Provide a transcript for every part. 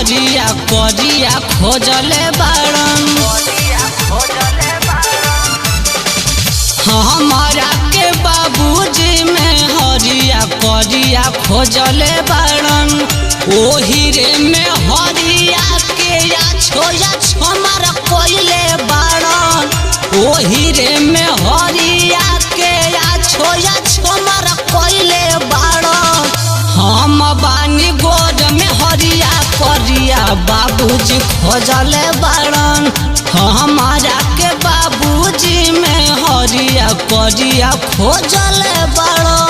हरिया करिया खोजले बाड़न। हमारा के बाबूजी में हरिया करिया खोजले बाड़न। ओही रे में हरिया के या छोमार कोइले बाड़न। ओही रे में हरिया के या छोमार कोइले बाड़न। हम बानी गोद में हरिया करिया बाबूजी खोजले बाड़न। हमारा के बाबूजी में हरिया करिया खोजले बाड़न।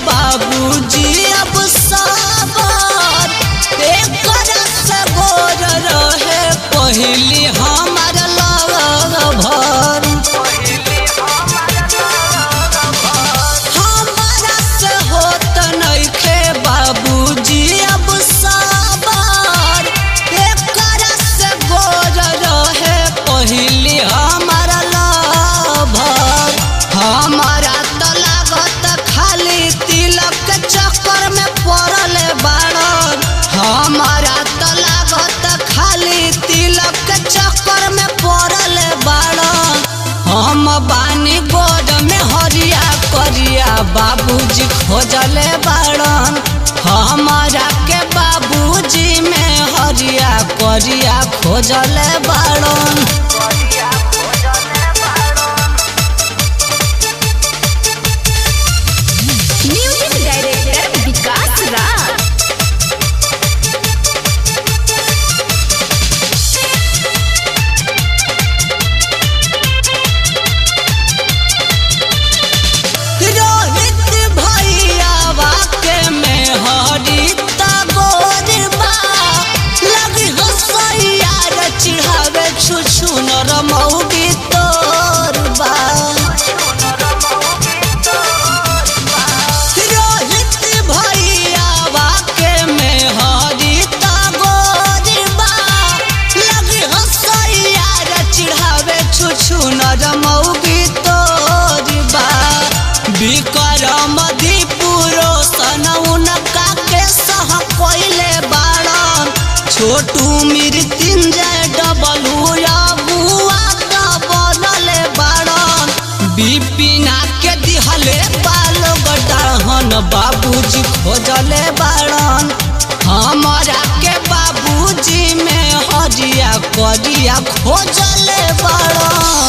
बाबूजी अब साबर एक से गोर रहे पहली हमार भर। हमारा से होत नइखे बाबूजी अब साबर एक से गोर रहे पहली हमार भर। हमारा चक्कर में पड़ले बाड़न। हमारा तो लागत खाली तिलक के चक्कर में पड़ले बाड़न। हम बानी गोद में हरिया करिया बाबूजी खोजले बाड़न। हमारा के बाबूजी में हरिया करिया खोजले बाड़न। विक्रम दीपुरो सनउन का के सह कोइले बाड़न। छोटू मृत्युंजय डबलू बुआ बनले बाड़न। बिपिना के दिहले बालो गडाहन बाबूजी खोजले बाड़न। हमारा के बाबूजी में हरिया करिया खोजले बाड़न।